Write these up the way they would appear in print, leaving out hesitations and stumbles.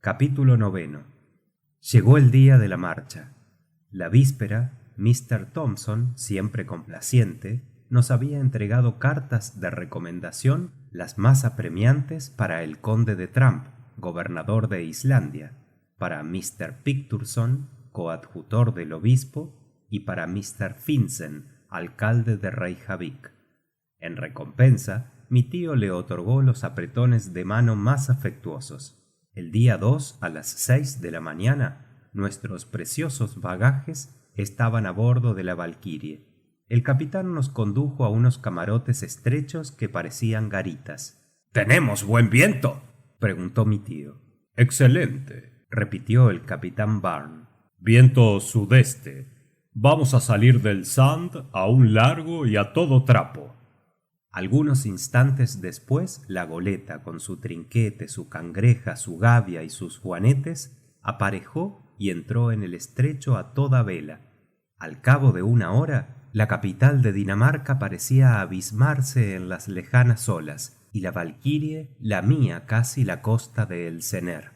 Capítulo 9. Llegó el día de la marcha. La víspera, Mr. Thompson, siempre complaciente, nos había entregado cartas de recomendación las más apremiantes para el conde de Tramp, gobernador de Islandia, para Mr. Picturson, coadjutor del obispo, y para Mr. Finsen, alcalde de Reykjavik. En recompensa, mi tío le otorgó los apretones de mano más afectuosos. El día 2, a las 6 de la mañana, nuestros preciosos bagajes estaban a bordo de la Valkyrie. El capitán nos condujo a unos camarotes estrechos que parecían garitas. ¿Tenemos buen viento?, preguntó mi tío. Excelente, repitió el capitán Barn. Viento sudeste. Vamos a salir del Sand a un largo y a todo trapo. Algunos instantes después, la goleta, con su trinquete, su cangreja, su gavia y sus juanetes, aparejó y entró en el estrecho a toda vela. Al cabo de una hora, la capital de Dinamarca parecía abismarse en las lejanas olas, y la Valkyrie lamía casi la costa de Elsener.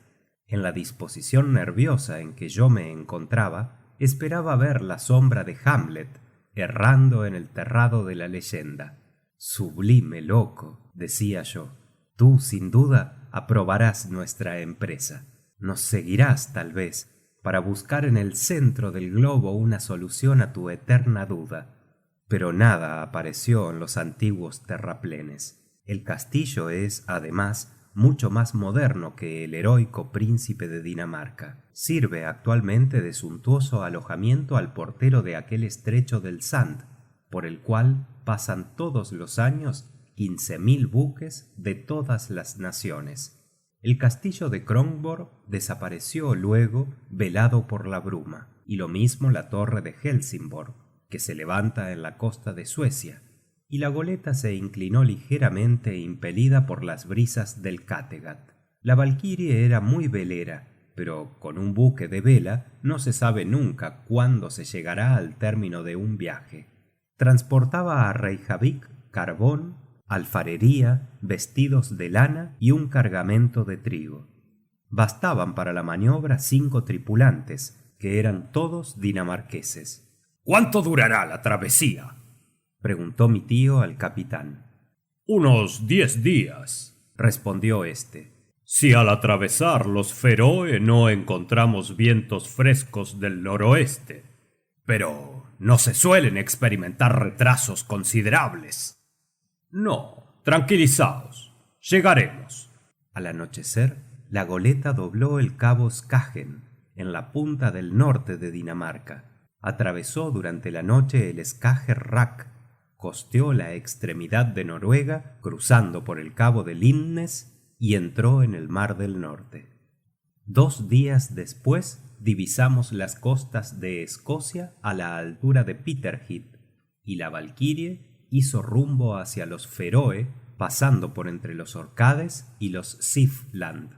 En la disposición nerviosa en que yo me encontraba, esperaba ver la sombra de Hamlet errando en el terrado de la leyenda. Sublime loco, decía yo, tú sin duda aprobarás nuestra empresa. Nos seguirás, tal vez, para buscar en el centro del globo una solución a tu eterna duda. Pero nada apareció en los antiguos terraplenes. El castillo es, además, mucho más moderno que el heroico príncipe de Dinamarca. Sirve actualmente de suntuoso alojamiento al portero de aquel estrecho del Sand, por el cual pasan todos los años 15.000 buques de todas las naciones. El castillo de Kronborg desapareció luego, velado por la bruma, y lo mismo la torre de Helsingborg, que se levanta en la costa de Suecia, y la goleta se inclinó ligeramente impelida por las brisas del Kattegat. La Valkyrie era muy velera, pero con un buque de vela no se sabe nunca cuándo se llegará al término de un viaje. Transportaba a Reykjavik carbón, alfarería, vestidos de lana y un cargamento de trigo. Bastaban para la maniobra 5 tripulantes, que eran todos dinamarqueses. ¿Cuánto durará la travesía?, preguntó mi tío al capitán. Unos 10 días, respondió este. Si al atravesar los Feroe no encontramos vientos frescos del noroeste. Pero no se suelen experimentar retrasos considerables. No, tranquilizaos, llegaremos. Al anochecer, la goleta dobló el cabo Skagen, en la punta del norte de Dinamarca. Atravesó durante la noche el Skagerrak, costeó la extremidad de Noruega, cruzando por el cabo de Lindnes, y entró en el mar del norte. 2 días después divisamos las costas de Escocia a la altura de Peterhead, y la Valkyrie hizo rumbo hacia los Feroe, pasando por entre los Orcades y los Sifland.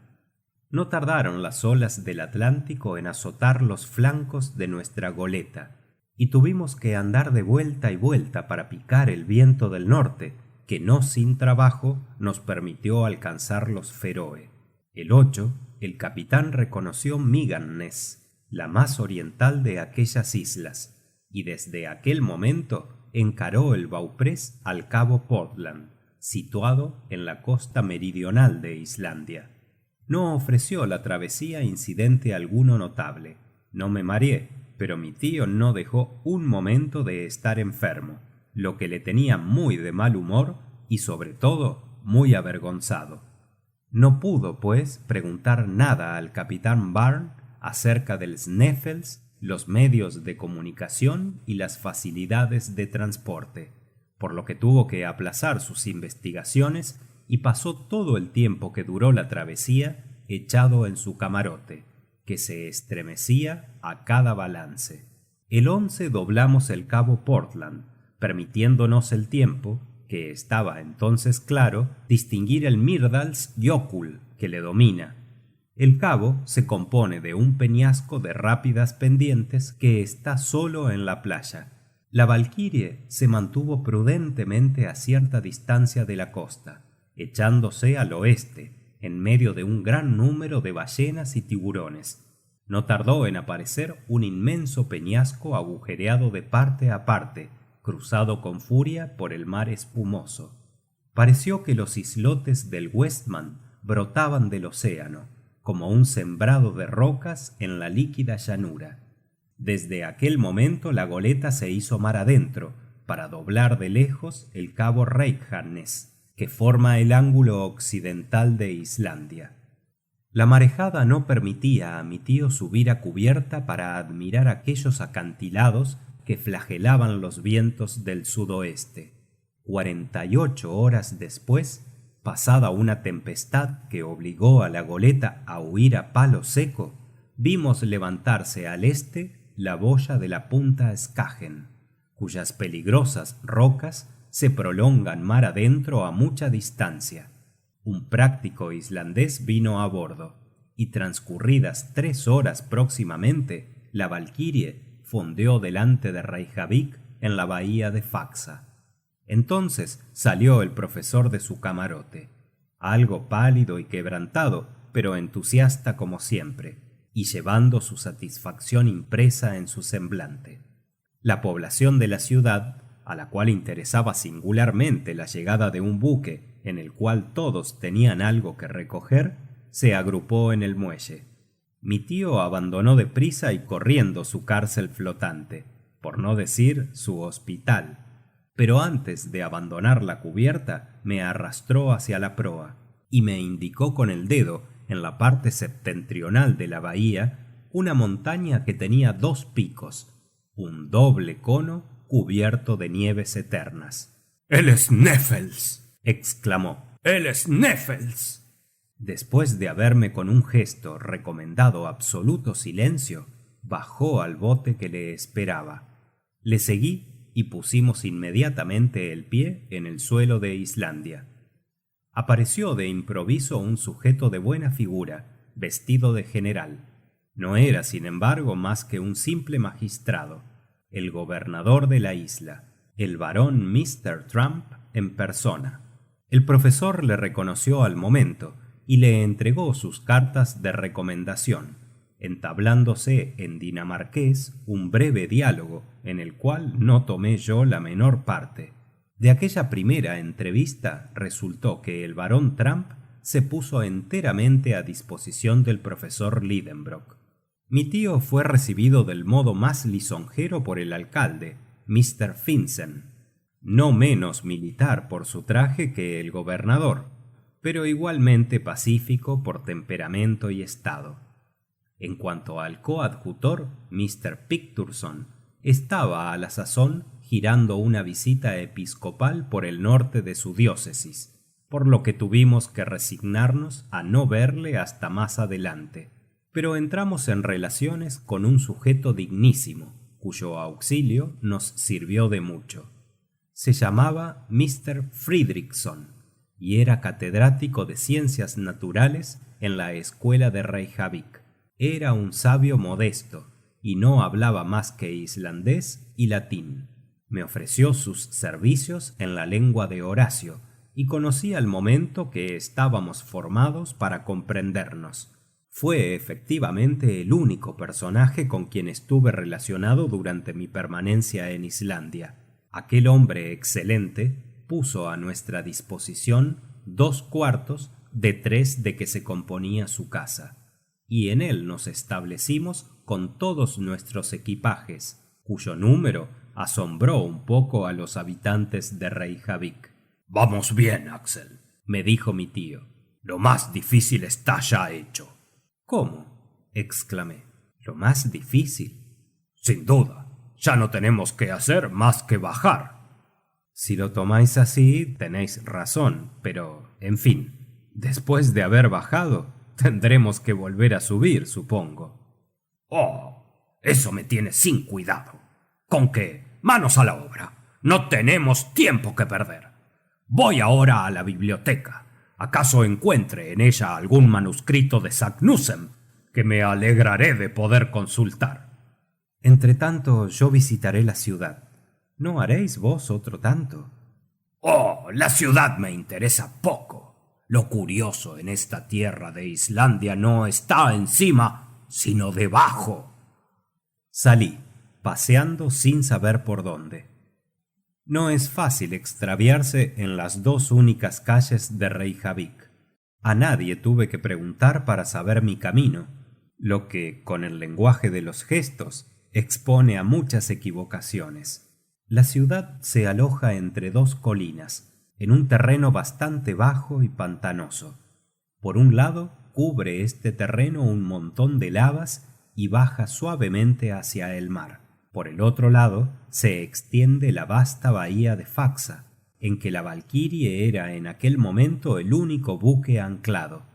No tardaron las olas del Atlántico en azotar los flancos de nuestra goleta, y tuvimos que andar de vuelta y vuelta para picar el viento del norte, que no sin trabajo nos permitió alcanzar los Feroe. El 8, el capitán reconoció Myganness, la más oriental de aquellas islas, y desde aquel momento encaró el bauprés al cabo Portland, situado en la costa meridional de Islandia. No ofreció la travesía incidente alguno notable. No me mareé, pero mi tío no dejó un momento de estar enfermo, lo que le tenía muy de mal humor y sobre todo muy avergonzado. No pudo, pues, preguntar nada al capitán Barn acerca del Sneffels, los medios de comunicación y las facilidades de transporte, por lo que tuvo que aplazar sus investigaciones y pasó todo el tiempo que duró la travesía echado en su camarote, que se estremecía a cada balance. El 11 doblamos el cabo Portland, permitiéndonos el tiempo, que estaba entonces claro, distinguir el Myrdalsjökull que le domina. El cabo se compone de un peñasco de rápidas pendientes que está solo en la playa. La Valkyrie se mantuvo prudentemente a cierta distancia de la costa, echándose al oeste, en medio de un gran número de ballenas y tiburones. No tardó en aparecer un inmenso peñasco agujereado de parte a parte, cruzado con furia por el mar espumoso. Pareció que los islotes del Westman brotaban del océano, como un sembrado de rocas en la líquida llanura. Desde aquel momento la goleta se hizo mar adentro, para doblar de lejos el cabo Reykjanes, que forma el ángulo occidental de Islandia. La marejada no permitía a mi tío subir a cubierta para admirar aquellos acantilados que flagelaban los vientos del sudoeste. 48 horas después, pasada una tempestad que obligó a la goleta a huir a palo seco, vimos levantarse al este la boya de la punta Skagen, cuyas peligrosas rocas se prolongan mar adentro a mucha distancia. Un práctico islandés vino a bordo, y transcurridas 3 horas próximamente, la Valkyrie fondeó delante de Reykjavik en la bahía de Faxa. Entonces salió el profesor de su camarote, algo pálido y quebrantado, pero entusiasta como siempre, y llevando su satisfacción impresa en su semblante. La población de la ciudad, a la cual interesaba singularmente la llegada de un buque en el cual todos tenían algo que recoger, se agrupó en el muelle. Mi tío abandonó deprisa y corriendo su cárcel flotante, por no decir su hospital, pero antes de abandonar la cubierta me arrastró hacia la proa y me indicó con el dedo, en la parte septentrional de la bahía, una montaña que tenía 2 picos, un doble cono cubierto de nieves eternas. ¡El Sneffels!, exclamó. ¡El Sneffels! Después de haberme con un gesto recomendado absoluto silencio, bajó al bote que le esperaba. Le seguí y pusimos inmediatamente el pie en el suelo de Islandia. Apareció de improviso un sujeto de buena figura, vestido de general. No era, sin embargo, más que un simple magistrado, el gobernador de la isla, el barón Mr. Trump en persona. El profesor le reconoció al momento y le entregó sus cartas de recomendación, entablándose en dinamarqués un breve diálogo en el cual no tomé yo la menor parte. De aquella primera entrevista resultó que el barón Trump se puso enteramente a disposición del profesor Lidenbrock. Mi tío fue recibido del modo más lisonjero por el alcalde, Mr. Finsen, no menos militar por su traje que el gobernador, pero igualmente pacífico por temperamento y estado. En cuanto al coadjutor, Mr. Picturson, estaba a la sazón girando una visita episcopal por el norte de su diócesis, por lo que tuvimos que resignarnos a no verle hasta más adelante. Pero entramos en relaciones con un sujeto dignísimo, cuyo auxilio nos sirvió de mucho. Se llamaba Mr. Fridriksson y era catedrático de ciencias naturales en la escuela de Reykjavik. Era un sabio modesto y no hablaba más que islandés y latín. Me ofreció sus servicios en la lengua de Horacio y conocí al momento que estábamos formados para comprendernos. Fue efectivamente el único personaje con quien estuve relacionado durante mi permanencia en Islandia. Aquel hombre excelente puso a nuestra disposición 2/4 de 3 de que se componía su casa, y en él nos establecimos con todos nuestros equipajes, cuyo número asombró un poco a los habitantes de Reykjavik. Vamos bien, Axel, me dijo mi tío. Lo más difícil está ya hecho. ¿Cómo?, exclamé. ¿Lo más difícil? Sin duda. Ya no tenemos que hacer más que bajar. Si lo tomáis así, tenéis razón, pero, en fin, después de haber bajado, tendremos que volver a subir, supongo. Oh, eso me tiene sin cuidado. Con que, manos a la obra. No tenemos tiempo que perder. Voy ahora a la biblioteca. ¿Acaso encuentre en ella algún manuscrito de Saknussemm que me alegraré de poder consultar? Entretanto, yo visitaré la ciudad. ¿No haréis vos otro tanto? Oh, la ciudad me interesa poco. Lo curioso en esta tierra de Islandia no está encima, sino debajo. Salí, paseando sin saber por dónde. No es fácil extraviarse en las dos únicas calles de Reykjavik. A nadie tuve que preguntar para saber mi camino, lo que, con el lenguaje de los gestos, expone a muchas equivocaciones. La ciudad se aloja entre dos colinas, en un terreno bastante bajo y pantanoso. Por un lado, cubre este terreno un montón de lavas y baja suavemente hacia el mar. Por el otro lado, se extiende la vasta bahía de Faxa, en que la Valkyrie era en aquel momento el único buque anclado.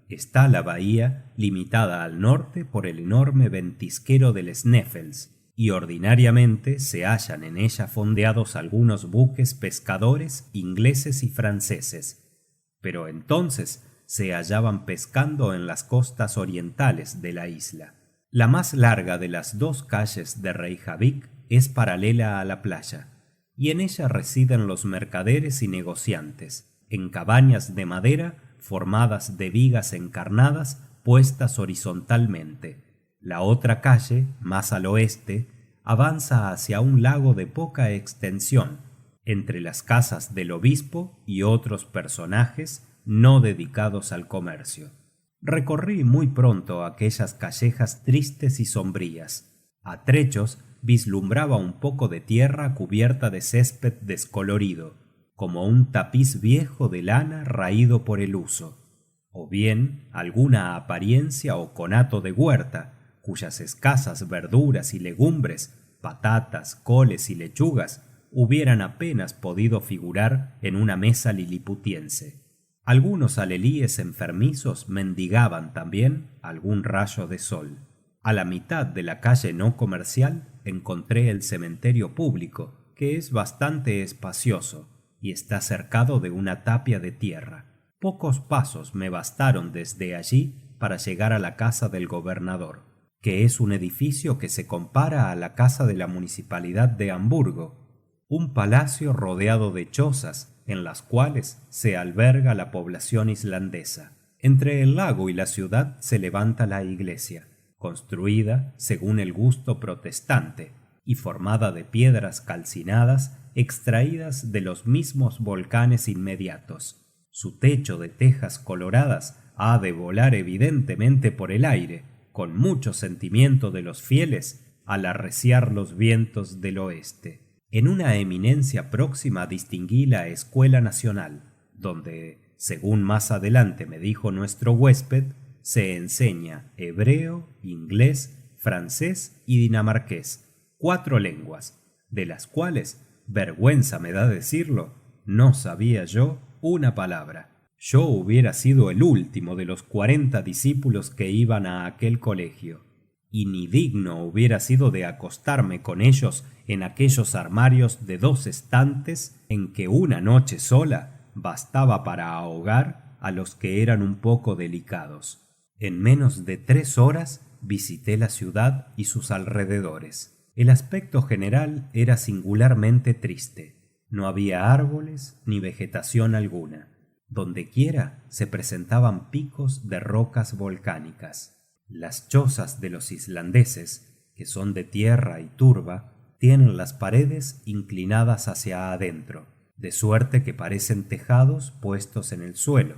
Está la bahía limitada al norte por el enorme ventisquero del Sneffels, y ordinariamente se hallan en ella fondeados algunos buques pescadores ingleses y franceses, pero entonces se hallaban pescando en las costas orientales de la isla. La más larga de las dos calles de Reykjavik es paralela a la playa, y en ella residen los mercaderes y negociantes, en cabañas de madera formadas de vigas encarnadas puestas horizontalmente. La otra calle, más al oeste, avanza hacia un lago de poca extensión, entre las casas del obispo y otros personajes no dedicados al comercio. Recorrí muy pronto aquellas callejas tristes y sombrías. A trechos vislumbraba un poco de tierra cubierta de césped descolorido, como un tapiz viejo de lana raído por el uso, o bien alguna apariencia o conato de huerta, cuyas escasas verduras y legumbres, patatas, coles y lechugas, hubieran apenas podido figurar en una mesa liliputiense. Algunos alelíes enfermizos mendigaban también algún rayo de sol. A la mitad de la calle no comercial encontré el cementerio público, que es bastante espacioso y está cercado de una tapia de tierra. Pocos pasos me bastaron desde allí para llegar a la casa del gobernador, que es un edificio que se compara a la casa de la municipalidad de Hamburgo, un palacio rodeado de chozas en las cuales se alberga la población islandesa. Entre el lago y la ciudad se levanta la iglesia, construida según el gusto protestante y formada de piedras calcinadas extraídas de los mismos volcanes inmediatos. Su techo de tejas coloradas ha de volar evidentemente por el aire, con mucho sentimiento de los fieles al arreciar los vientos del oeste. En una eminencia próxima distinguí la Escuela Nacional, donde, según más adelante me dijo nuestro huésped, se enseña hebreo, inglés, francés y dinamarqués, 4 lenguas, de las cuales, vergüenza me da decirlo, no sabía yo una palabra. Yo hubiera sido el último de los 40 discípulos que iban a aquel colegio, y ni digno hubiera sido de acostarme con ellos en aquellos armarios de 2 estantes en que una noche sola bastaba para ahogar a los que eran un poco delicados. En menos de 3 horas visité la ciudad y sus alrededores. El aspecto general era singularmente triste. No había árboles ni vegetación alguna. Dondequiera se presentaban picos de rocas volcánicas. Las chozas de los islandeses, que son de tierra y turba, tienen las paredes inclinadas hacia adentro, de suerte que parecen tejados puestos en el suelo.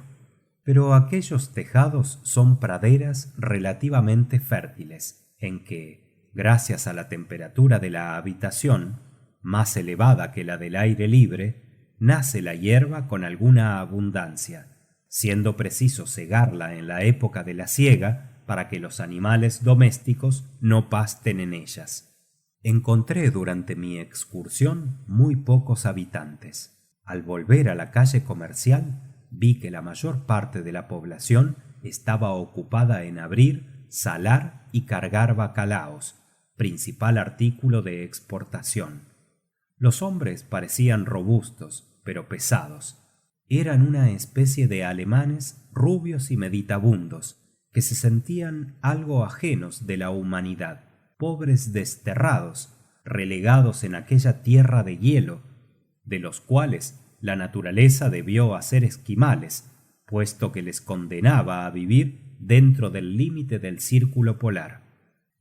Pero aquellos tejados son praderas relativamente fértiles, en que, gracias a la temperatura de la habitación, más elevada que la del aire libre, nace la hierba con alguna abundancia, siendo preciso segarla en la época de la siega para que los animales domésticos no pasten en ellas. Encontré durante mi excursión muy pocos habitantes. Al volver a la calle comercial, vi que la mayor parte de la población estaba ocupada en abrir, salar y cargar bacalaos, principal artículo de exportación. Los hombres parecían robustos, pero pesados. Eran una especie de alemanes rubios y meditabundos, que se sentían algo ajenos de la humanidad, pobres desterrados, relegados en aquella tierra de hielo, de los cuales la naturaleza debió hacer esquimales, puesto que les condenaba a vivir dentro del límite del círculo polar.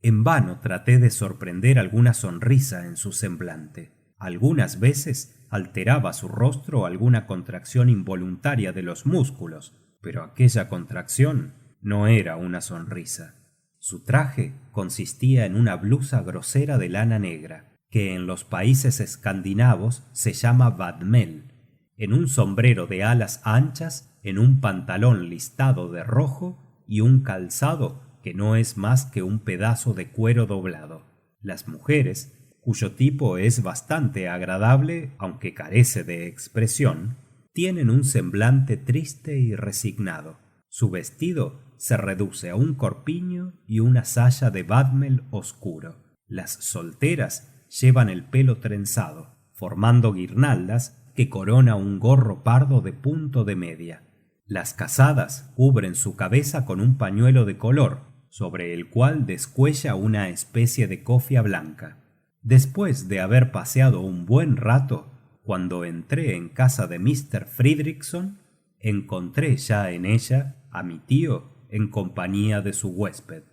En vano traté de sorprender alguna sonrisa en su semblante. Algunas veces alteraba su rostro alguna contracción involuntaria de los músculos, pero aquella contracción no era una sonrisa. Su traje consistía en una blusa grosera de lana negra, que en los países escandinavos se llama vadmel, en un sombrero de alas anchas, en un pantalón listado de rojo y un calzado que no es más que un pedazo de cuero doblado. Las mujeres, cuyo tipo es bastante agradable aunque carece de expresión, tienen un semblante triste y resignado. Su vestido se reduce a un corpiño y una saya de vadmel oscuro. Las solteras llevan el pelo trenzado, formando guirnaldas que corona un gorro pardo de punto de media. Las casadas cubren su cabeza con un pañuelo de color, sobre el cual descuella una especie de cofia blanca. Después de haber paseado un buen rato, cuando entré en casa de Mr. Fridriksson, encontré ya en ella a mi tío en compañía de su huésped.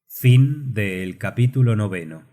Fin del capítulo 9.